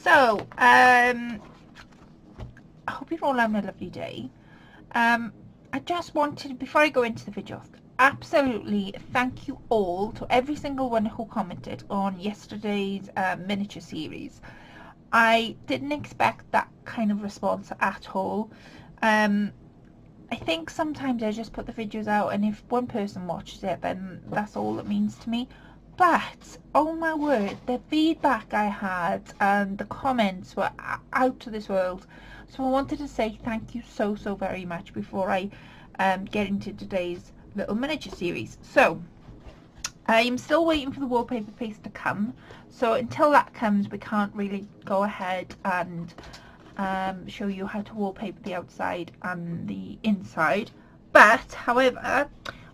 So, I hope you're all having a lovely day. I just wanted, before I go into the video, absolutely thank you all to every single one who commented on yesterday's miniature series. I didn't expect that kind of response at all. I think sometimes I just put the videos out, and if one person watches it, then that's all it means to me. But oh my word, the feedback I had and the comments were out of this world. So I wanted to say thank you so very much before I get into today's little miniature series. So I am still waiting for the wallpaper paste to come, so until that comes we can't really go ahead and show you how to wallpaper the outside and the inside. But however,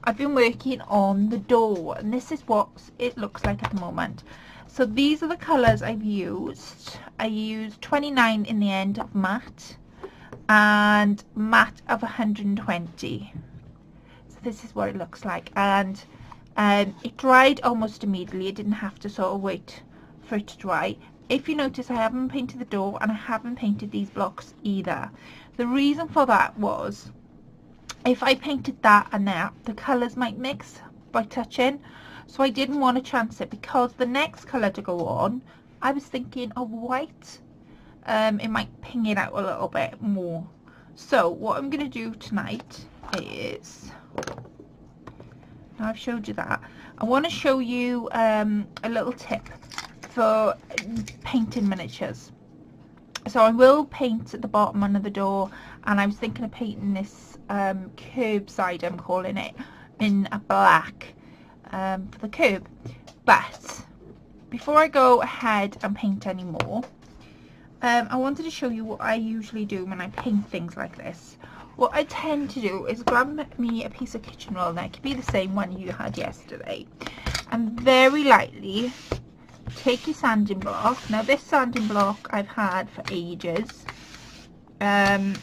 I've been working on the door, and this is what it looks like at the moment. So these are the colours I've used. I used 29 in the end of matte and matte of 120. So this is what it looks like, and it dried almost immediately. It didn't have to sort of wait for it to dry. If you notice, I haven't painted the door and I haven't painted these blocks either. The reason for that was, if I painted that and that, the colours might mix by touching. So I didn't want to chance it, because the next colour to go on, I was thinking of white. It might ping it out a little bit more. So what I'm going to do tonight is, now I've showed you that, I want to show you a little tip for painting miniatures. So I will paint at the bottom under the door, and I was thinking of painting this curb side, I'm calling it, in a black for the curb. But before I go ahead and paint any more, I wanted to show you what I usually do when I paint things like this. What I tend to do is grab me a piece of kitchen roll, now it could be the same one you had yesterday, and very lightly take your sanding block. Now this sanding block I've had for ages, and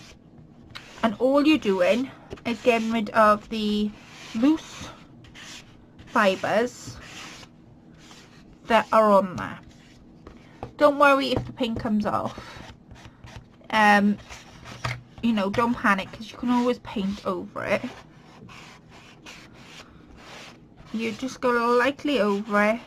all you're doing is getting rid of the loose fibres that are on there. Don't worry if the paint comes off. You know, don't panic, because you can always paint over it. You just go lightly over it,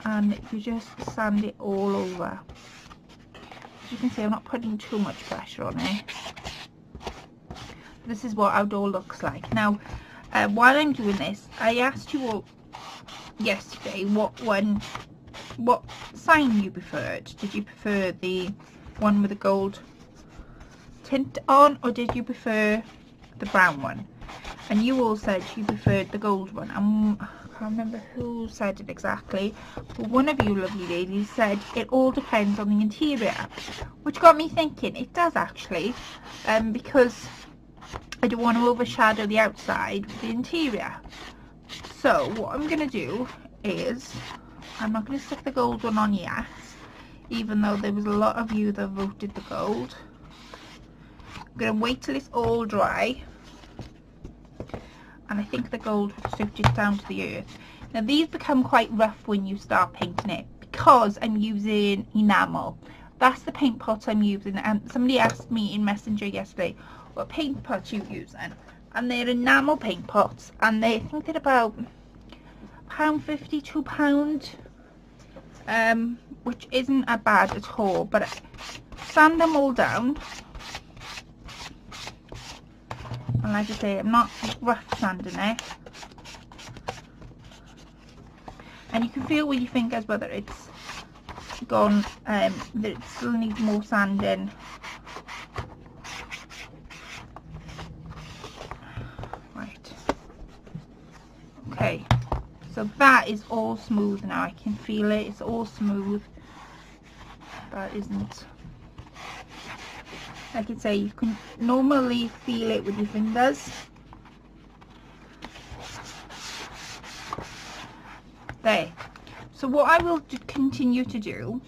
and you just sand it all over. As you can see, I'm not putting too much pressure on it. This is what our door looks like. Now, while I'm doing this, I asked you all yesterday what sign you preferred. Did you prefer the one with the gold tint on, or did you prefer the brown one? And you all said you preferred the gold one. I can't remember who said it exactly, but one of you lovely ladies said it all depends on the interior, which got me thinking it does actually, because I don't want to overshadow the outside with the interior. So what I'm going to do is, I'm not going to stick the gold one on yet, even though there was a lot of you that voted the gold. I'm going to wait till it's all dry, and I think the gold would suit it down to the earth. Now these become quite rough when you start painting it, because I'm using enamel. That's the paint pot I'm using, and somebody asked me in Messenger yesterday what paint pots you using, and they're enamel paint pots, and I think they're about £1.50, £2, which isn't a bad at all. But I sand them all down, and like I say, I'm not rough sanding it, and you can feel with your fingers whether it's gone, that it still needs more sanding. Right, okay, so that is all smooth now. I can feel it, it's all smooth. That isn't, like I say, you can normally feel it with your fingers. There. So what I will continue to do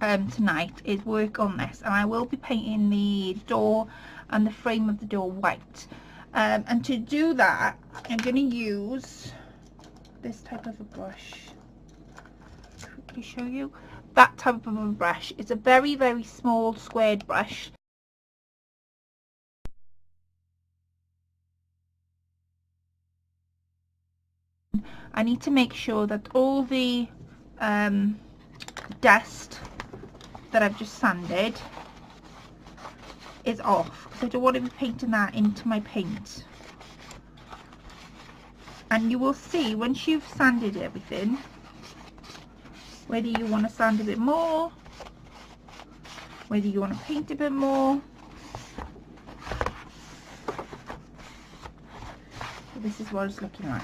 tonight is work on this, and I will be painting the door and the frame of the door white. And to do that, I'm going to use this type of a brush. Quickly show you. That type of a brush. It's a very, very small squared brush. I need to make sure that all the dust that I've just sanded is off, because I don't want to be painting that into my paint. And you will see once you've sanded everything whether you want to sand a bit more, whether you want to paint a bit more. So this is what it's looking like.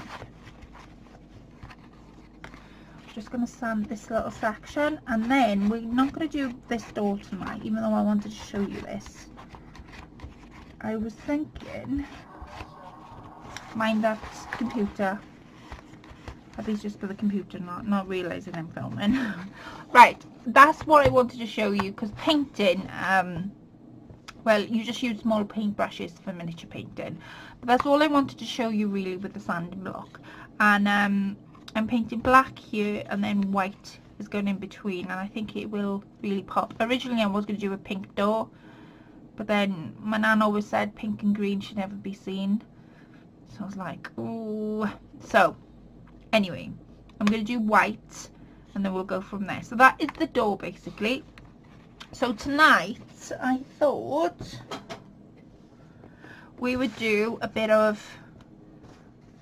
Just going to sand this little section, and then we're not going to do this door tonight, even though I wanted to show you this. I was thinking, mind that computer, at least just for the computer, not realising I'm filming. Right, that's what I wanted to show you, because painting, well, you just use small paint brushes for miniature painting, but that's all I wanted to show you really with the sanding block. And I'm painting black here, and then white is going in between, and I think it will really pop. Originally I was going to do a pink door, but then my nan always said pink and green should never be seen, so I was like, ooh. So anyway, I'm going to do white, and then we'll go from there. So that is the door basically. So tonight I thought we would do a bit of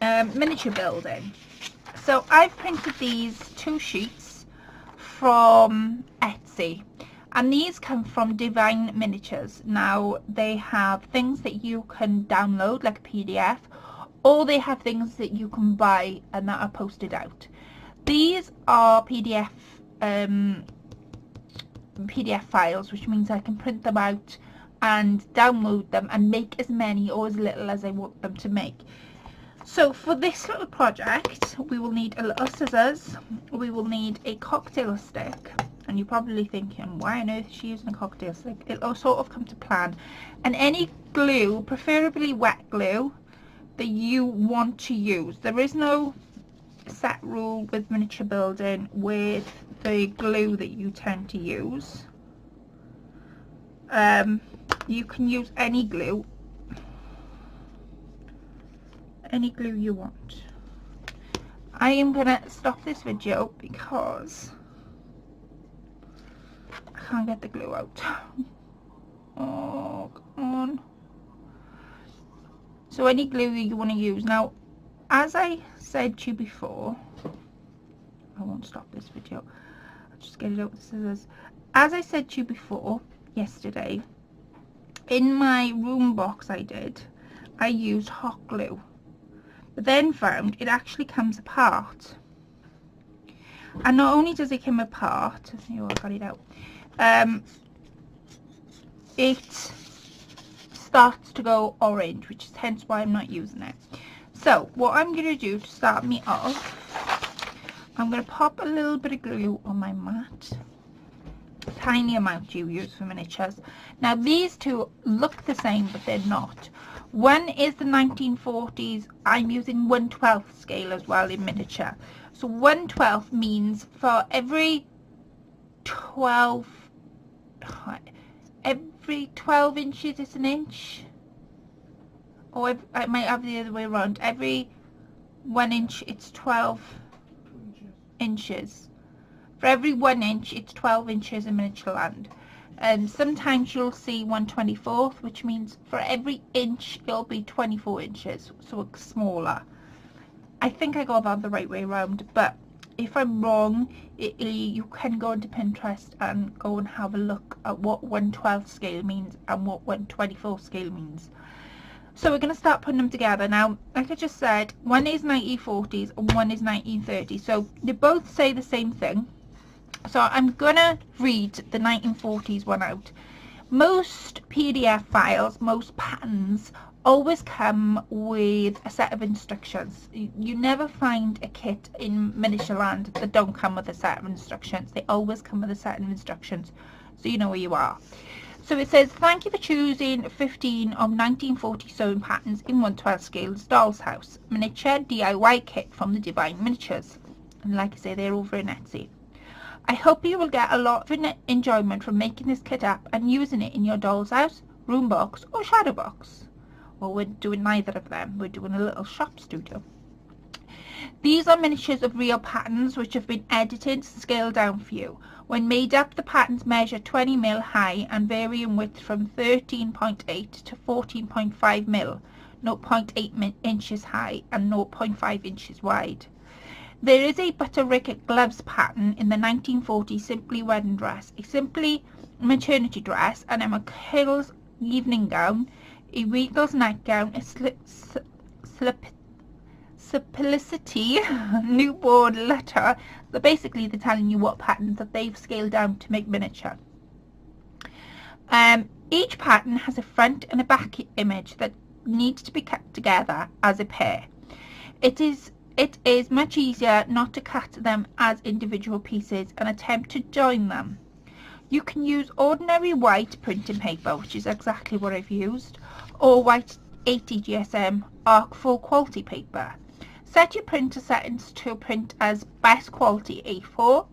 miniature building. So I've printed these 2 sheets from Etsy, and these come from Divine Miniatures. Now they have things that you can download like a PDF, or they have things that you can buy and that are posted out. These are PDF files, which means I can print them out and download them and make as many or as little as I want them to make. So for this little project we will need a little scissors, we will need a cocktail stick, and you're probably thinking, why on earth is she using a cocktail stick? It'll sort of come to plan. And any glue, preferably wet glue, that you want to use. There is no set rule with miniature building with the glue that you tend to use. You can use any glue you want. I am gonna stop this video because I can't get the glue out. Oh, come on. So any glue you want to use. Now, as I said to you before, I won't stop this video, I'll just get it out with the scissors. As I said to you before, yesterday, in my room box I used hot glue, but then found it actually comes apart. And not only does it come apart, oh, I got it out, it starts to go orange, which is hence why I'm not using it. So what I'm going to do to start me off, I'm going to pop a little bit of glue on my mat. Tiny amount you use for miniatures. Now these two look the same, but they're not. One is the 1940s. I'm using 1/12 scale as well in miniature. So 1/12 means for every 12 inches it's an inch, or I might have the other way around. Every 1 inch it's 12 inches. For every 1 inch it's 12 inches in miniature land. And sometimes you'll see 1/24, which means for every inch it'll be 24 inches, so it's smaller. I think I got about the right way around, but if I'm wrong, you can go into Pinterest and go and have a look at what 1/12 scale means and what 1/24 scale means. So we're going to start putting them together. Now, like I just said, one is 1940s and one is 1930s, so they both say the same thing. So I'm going to read the 1940s one out. Most PDF files, most patterns, always come with a set of instructions. You never find a kit in miniature land that don't come with a set of instructions. They always come with a set of instructions, so you know where you are. So it says, thank you for choosing 15 of 1940 sewing patterns in 1/12 scales doll's house miniature DIY kit from the Divine Miniatures. And like I say, they're over in Etsy. I hope you will get a lot of enjoyment from making this kit up and using it in your doll's house, room box or shadow box. Well, we're doing neither of them. We're doing a little shop studio. These are miniatures of real patterns which have been edited and scaled down for you. When made up, the patterns measure 20 mil high and vary in width from 13.8 to 14.5 mil, 0.8 inches high and 0.5 inches wide. There is a Butterick gloves pattern in the 1940 Simply Wedding Dress, a Simply maternity dress, an Emma Hills evening gown, a Regals nightgown, a Simplicity newborn letter. So basically they're telling you what patterns that they've scaled down to make miniature. Each pattern has a front and a back image that needs to be kept together as a pair. It is much easier not to cut them as individual pieces and attempt to join them. You can use ordinary white printing paper, which is exactly what I've used, or white 80 GSM arc full quality paper. Set your printer settings to print as best quality A4.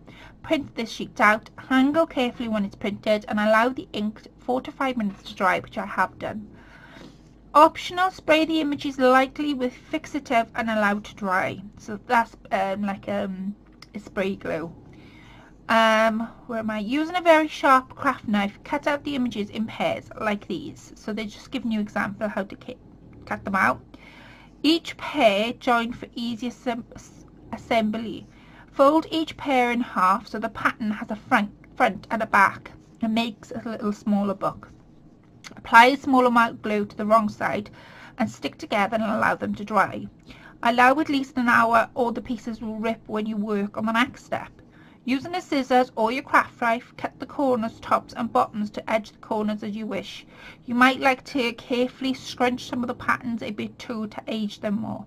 Print this sheet out, handle carefully when it's printed and allow the ink 4 to 5 minutes to dry, which I have done. Optional, spray the images lightly with fixative and allow to dry. So that's like a spray glue. Where am I? Using a very sharp craft knife, cut out the images in pairs like these. So they're just giving you an example of how to cut them out. Each pair joined for easy assembly. Fold each pair in half so the pattern has a front and a back and makes a little smaller book. Apply a small amount of glue to the wrong side and stick together and allow them to dry. Allow at least an hour or the pieces will rip when you work on the next step. Using the scissors or your craft knife, cut the corners, tops and bottoms to edge the corners as you wish. You might like to carefully scrunch some of the patterns a bit too to age them more.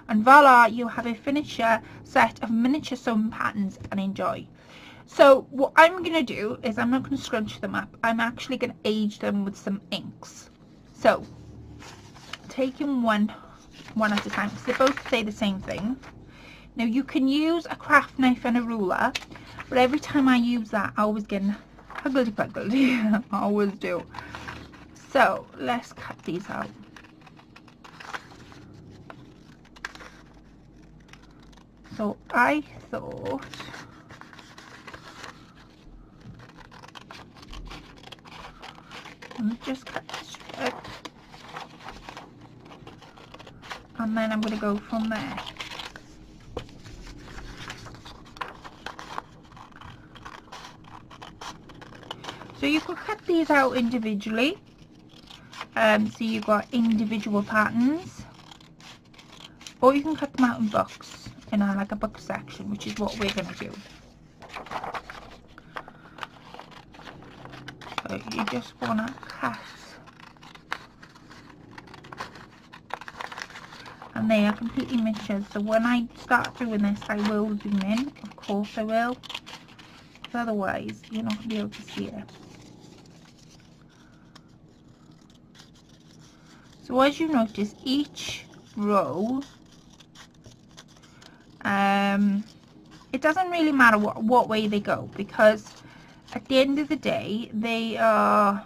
And voila, you have a finished set of miniature sewing patterns and enjoy. So what I'm going to do is I'm not going to scrunch them up. I'm actually going to age them with some inks. So taking one at a time, because they both say the same thing. Now you can use a craft knife and a ruler, but every time I use that I always get huggledy-puggledy. I always do. So let's cut these out. So I thought I'm just cut the strip and then I'm going to go from there. So you could cut these out individually, so you've got individual patterns, or you can cut them out in books, in like a book section, which is what we're going to do. So you just want to cut, and they are completely miniatures, so when I start doing this I will zoom in, of course I will, because otherwise you're not going to be able to see it. So as you notice, each row, it doesn't really matter what way they go, because at the end of the day they're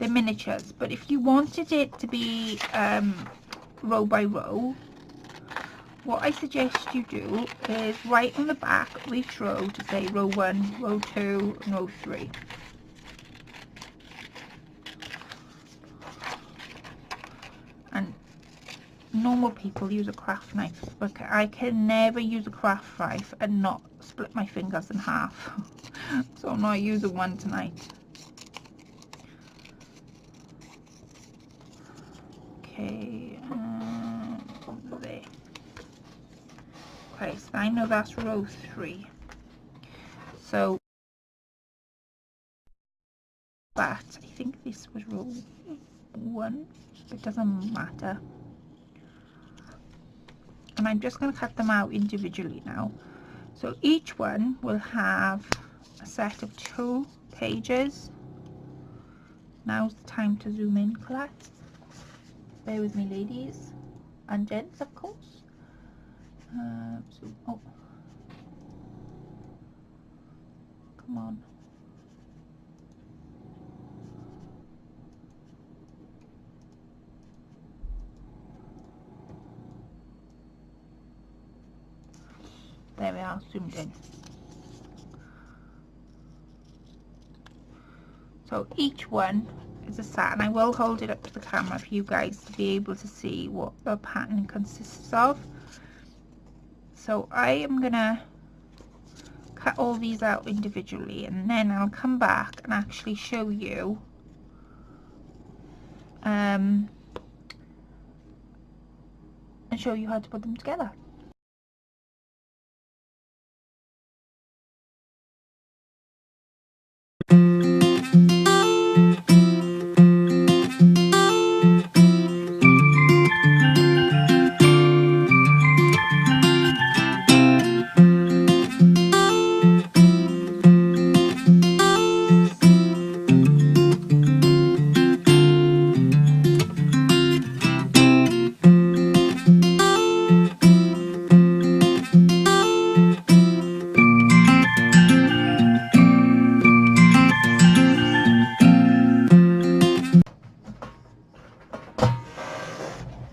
miniatures. But if you wanted it to be row by row, what I suggest you do is write on the back of each row to say row 1, row 2 and row 3. And normal people use a craft knife, but I can never use a craft knife and not split my fingers in half. So I'm not using one tonight. Okay, there. Okay, so I know that's row 3. So, but I think this was row 1. It doesn't matter. And I'm just going to cut them out individually now. So each one will have a set of 2 pages. Now's the time to zoom in, Colette. Bear with me, ladies and gents, of course. Oh, come on. There we are, zoomed in. So each one is a set, and I will hold it up to the camera for you guys to be able to see what the pattern consists of. So I am gonna cut all these out individually, and then I'll come back and actually show you and show you how to put them together.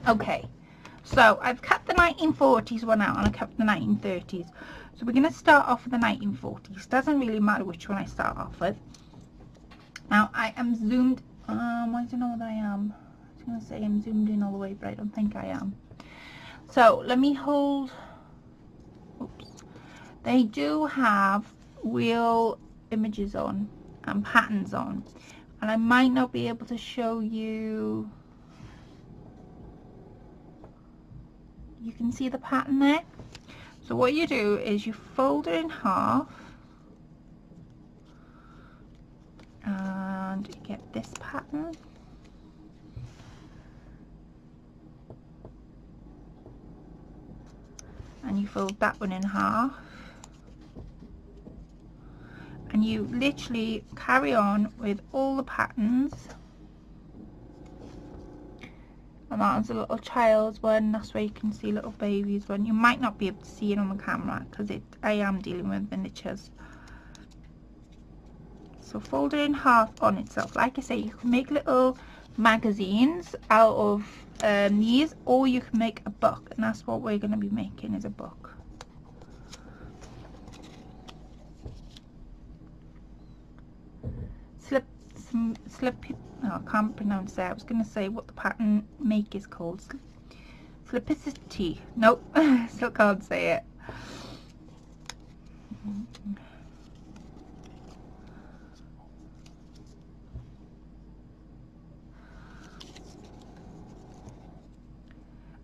Okay, so I've cut the 1940s one out and I cut the 1930s. So we're going to start off with the 1940s. Doesn't really matter which one I start off with. Now I am zoomed, I don't know what I am. I was going to say I'm zoomed in all the way, but I don't think I am. So let me hold, oops. They do have real images on and patterns on. And I might not be able to show you. You can see the pattern there. So what you do is you fold it in half and you get this pattern, and you fold that one in half, and you literally carry on with all the patterns. And that's a little child's one, that's where you can see little babies one. You might not be able to see it on the camera because I am dealing with miniatures. So fold it in half on itself. Like I say, you can make little magazines out of these, or you can make a book, and that's what we're going to be making, is a book. I can't pronounce that. I was going to say what the pattern make is called. Flipicity. Nope, still can't say it.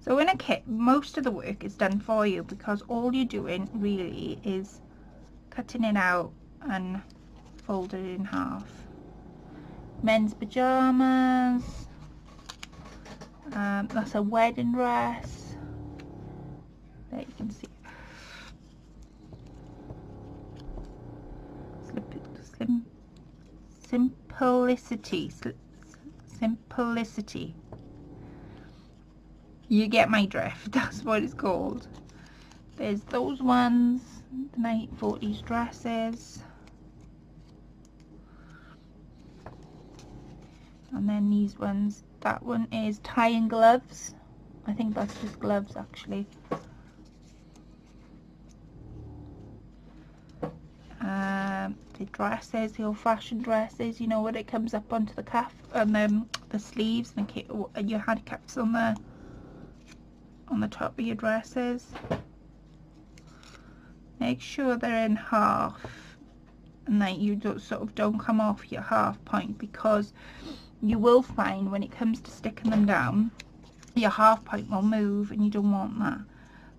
So in a kit, most of the work is done for you, because all you're doing really is cutting it out and folding it in half. Men's pajamas, that's a wedding dress, there you can see. Simplicity. You get my drift, that's what it's called. There's those ones, the 1940s dresses. And then these ones, that one is tie and gloves. I think that's just gloves actually. The dresses, the old-fashioned dresses, you know, where it comes up onto the cuff and then the sleeves and your handcuffs on the top of your dresses. Make sure they're in half and that you don't come off your half point, because you will find when it comes to sticking them down, your half point will move and you don't want that.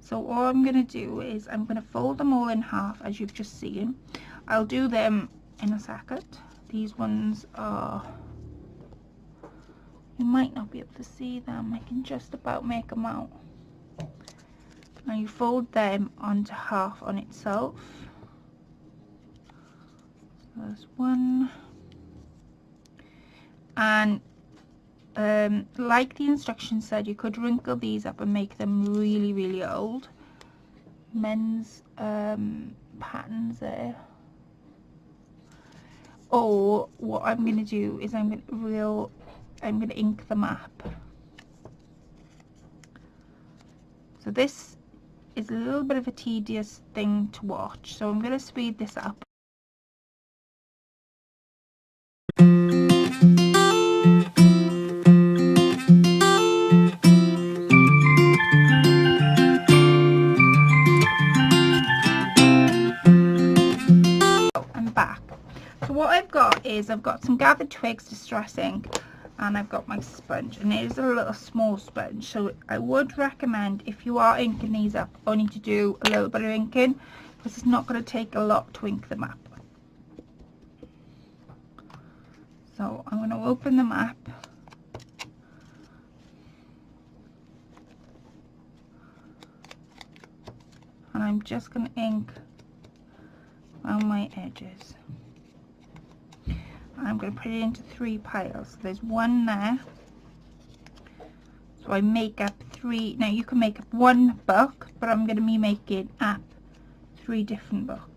So all I'm going to do is I'm going to fold them all in half, as you've just seen. I'll do them in a second. These ones are, you might not be able to see them, I can just about make them out. Now you fold them onto half on itself. So there's one. And like the instructions said, you could wrinkle these up and make them really, really old. Men's patterns there. Or what I'm going to do is I'm going to ink the map. So this is a little bit of a tedious thing to watch, so I'm going to speed this up. I'm back. So what I've got is I've got some gathered twigs, distress ink, and I've got my sponge, and it is a little small sponge, so I would recommend, if you are inking these up, only to do a little bit of inking, because it's not going to take a lot to ink them up. So I'm going to open the map, and I'm just going to ink around my edges. I'm going to put it into 3 piles. So there's one there. So I make up 3. Now you can make up 1 book, but I'm going to be making up 3 different books.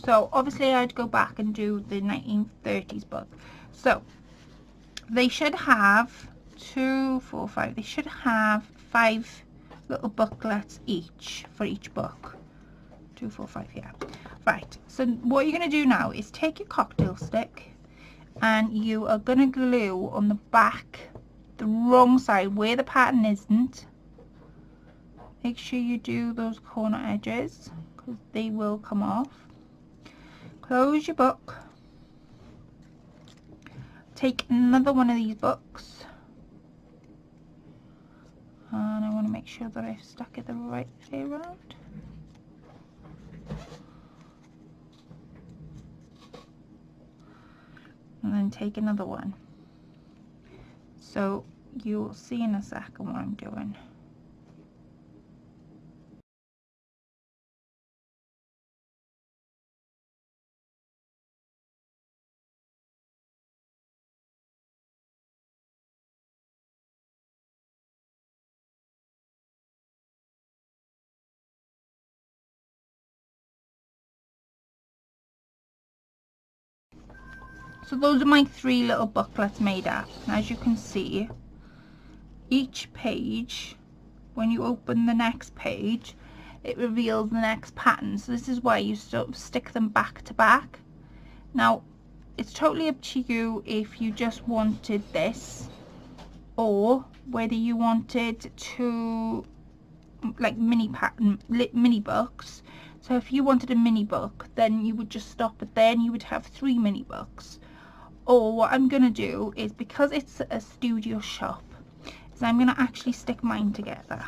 So obviously I'd go back and do the 1930s book. So they should have 2, 4, 5. They should have 5 little booklets each for each book. 2, 4, 5, yeah. Right. So what you're going to do now is take your cocktail stick and you are going to glue on the back, the wrong side, where the pattern isn't. Make sure you do those corner edges because they will come off. Close your book. Take another one of these books. And I want to make sure that I've stuck it the right way around. And then take another one. So you'll see in a second what I'm doing. So those are my 3 little booklets made up. And as you can see, each page, when you open the next page, it reveals the next pattern. So this is why you sort of stick them back to back. Now, it's totally up to you if you just wanted this, or whether you wanted to, like mini books. So if you wanted a mini book, then you would just stop it there and you would have 3 mini books. Or what I'm going to do is, because it's a studio shop, is I'm going to actually stick mine together.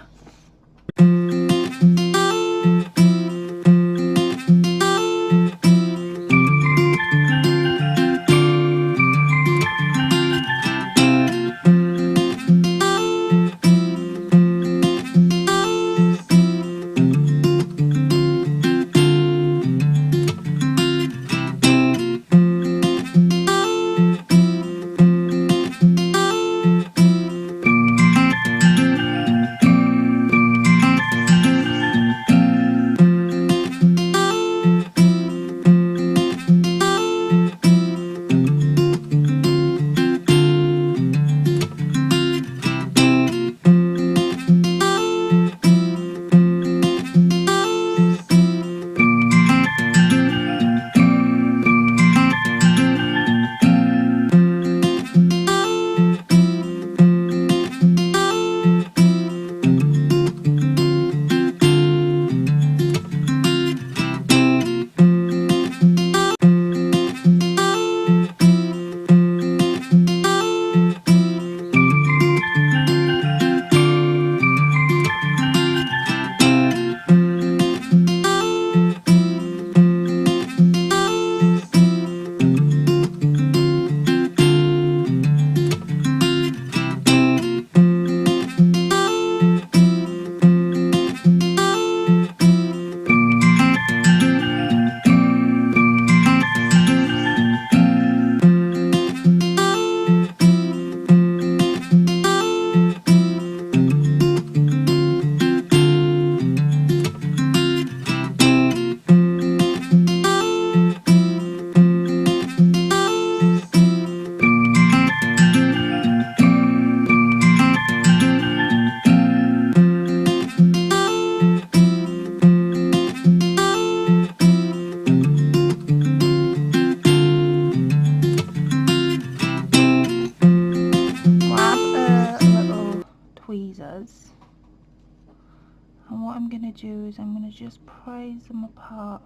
do is I'm going to just prise them apart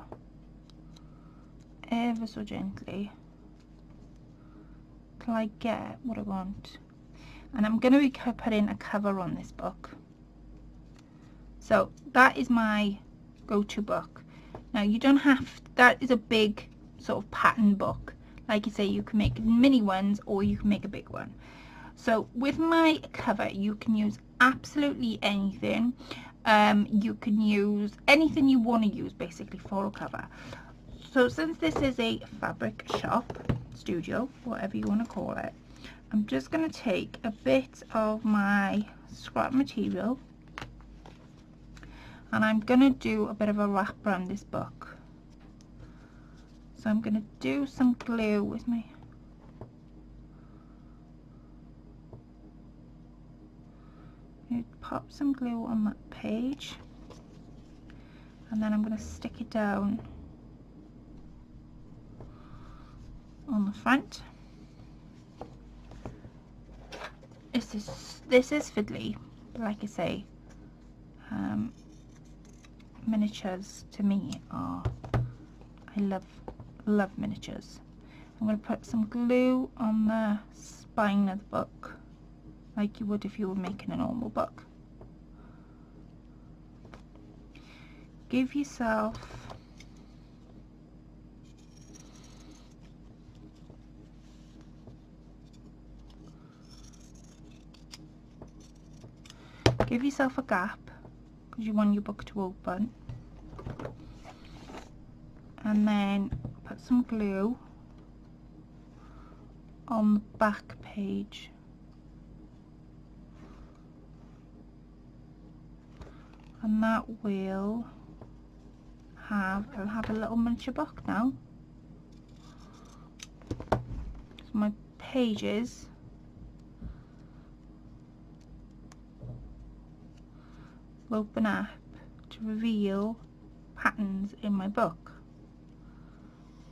ever so gently till I get what I want. And I'm going to be putting a cover on this book. So that is my go-to book. Now you don't have, that is a big sort of pattern book. Like you say, you can make mini ones or you can make a big one. So with my cover, you can use absolutely anything. You can use anything you want to use basically for a cover. So since this is a fabric shop, studio, whatever you want to call it, I'm just going to take a bit of my scrap material and I'm going to do a bit of a wrap around this book. So I'm going to do some glue with my pop some glue on that page, and then I'm going to stick it down on the front. This is fiddly, but like I say, miniatures to me are, I love miniatures. I'm going to put some glue on the spine of the book like you would if you were making a normal book. Give yourself a gap because you want your book to open, and then put some glue on the back page. And that will I'll have a little miniature book now. So my pages will open up to reveal patterns in my book.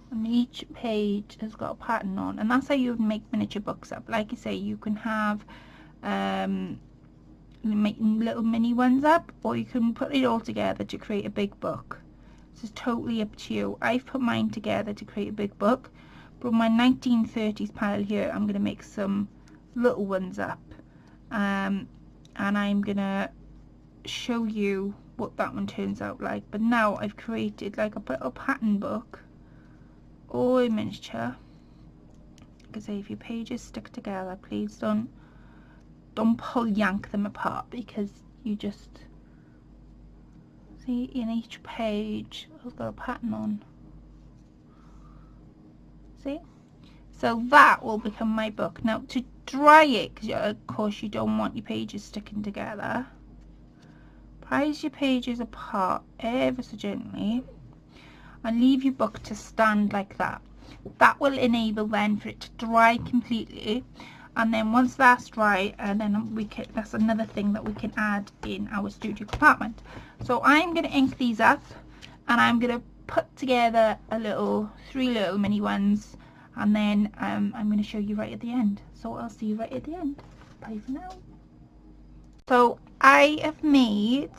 And each page has got a pattern on, and that's how you would make miniature books up. Like I say, you can have make little mini ones up, or you can put it all together to create a big book. This is totally up to you. I've put mine together to create a big book, but my 1930s pile here, I'm going to make some little ones up, and I'm going to show you what that one turns out like. But now I've created like a little pattern book or a miniature. Like I say, if your pages stick together, please don't yank them apart, because you just see in each page I've got a pattern on. See? So that will become my book. Now to dry it, because of course you don't want your pages sticking together, prise your pages apart ever so gently and leave your book to stand like that. That will enable then for it to dry completely, and then once that's dry, and then we can, that's another thing that we can add in our studio compartment. So I'm going to ink these up, and I'm going to put together three little mini ones, and then I'm going to show you right at the end. So I'll see you right at the end. Bye for now. So I have made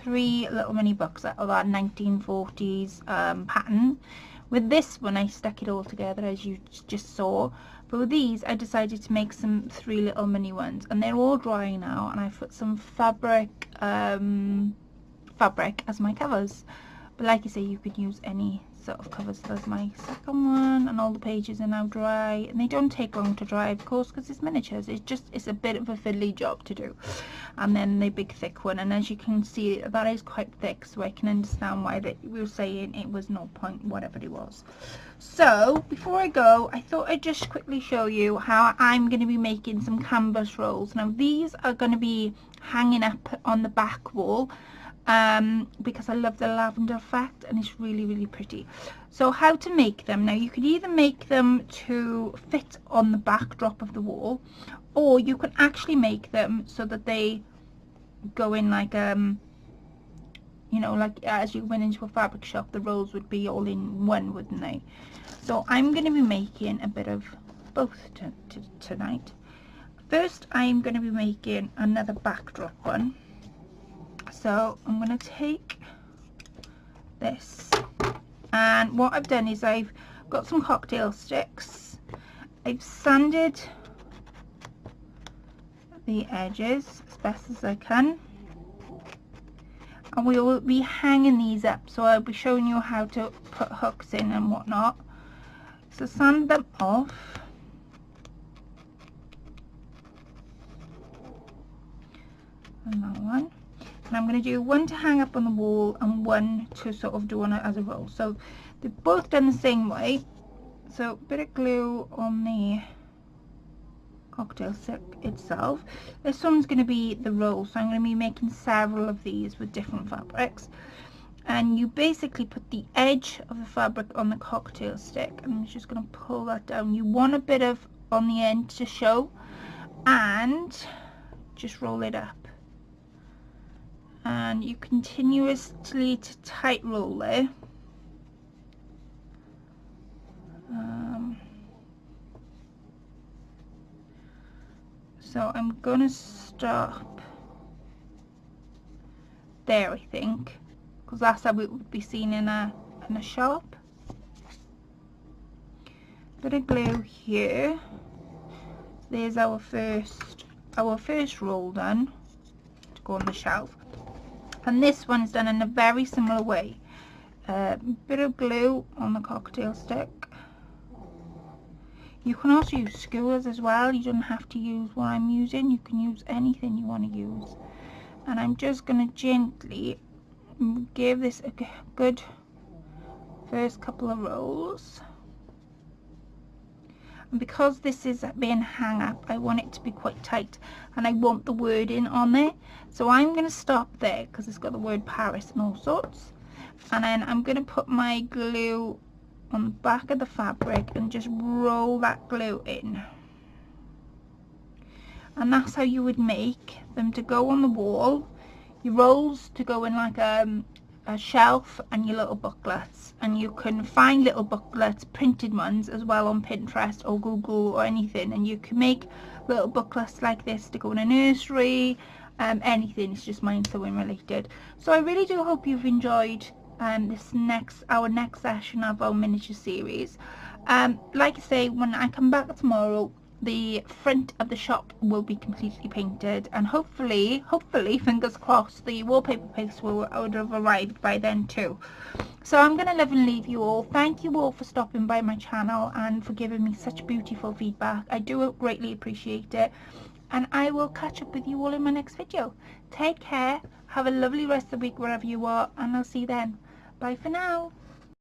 3 little mini books out of that 1940s pattern. With this one I stuck it all together, as you just saw, but with these I decided to make 3 little mini ones, and they're all dry now, and I've put some fabric as my covers. But like I say, you could use any sort of covers. There's my second one, and all the pages are now dry, and they don't take long to dry, of course, because it's miniatures. It's a bit of a fiddly job to do. And then the big thick one, and as you can see, that is quite thick, so I can understand why we were saying it was 0 point whatever it was. So before I go, I thought I'd just quickly show you how I'm going to be making some canvas rolls. Now these are going to be hanging up on the back wall, because I love the lavender effect, and it's really pretty. So how to make them? Now you could either make them to fit on the backdrop of the wall, or you can actually make them so that they go in like you know, like as you went into a fabric shop, the rolls would be all in one, wouldn't they? So I'm going to be making a bit of both tonight. First I'm going to be making another backdrop one. So I'm going to take this, and what I've done is I've got some cocktail sticks. I've sanded the edges as best as I can, and we will be hanging these up, so I'll be showing you how to put hooks in and whatnot. So sand them off. And that one. And I'm going to do one to hang up on the wall and one to sort of do on it as a roll. So they're both done the same way. So a bit of glue on the cocktail stick itself. This one's going to be the roll, so I'm going to be making several of these with different fabrics. And you basically put the edge of the fabric on the cocktail stick, and I'm just going to pull that down. You want a bit of on the end to show, and just roll it up. And you continuously to tight roll there. So I'm gonna stop there, I think, because that's how it would be seen in a shop. Bit of glue here. There's our first roll done to go on the shelf. And this one's done in a very similar way. Bit of glue on the cocktail stick. You can also use skewers as well. You don't have to use what I'm using. You can use anything you want to use. And I'm just going to gently give this a good first couple of rolls. And because this is being hung up, I want it to be quite tight, and I want the wording on there. So I'm going to stop there because it's got the word Paris and all sorts. And then I'm going to put my glue on the back of the fabric and just roll that glue in. And that's how you would make them to go on the wall. Your rolls to go in like a shelf, and your little booklets. And you can find little booklets, printed ones as well, on Pinterest or Google or anything, and you can make little booklets like this to go in a nursery, anything. It's just mine sewing related. So I really do hope you've enjoyed our next session of our miniature series. Like I say, when I come back tomorrow, the front of the shop will be completely painted, and hopefully fingers crossed, the wallpaper paste would have arrived by then too. So I'm going to love and leave you all. Thank you all for stopping by my channel and for giving me such beautiful feedback. I do greatly appreciate it, and I will catch up with you all in my next video. Take care, have a lovely rest of the week wherever you are, and I'll see you then. Bye for now.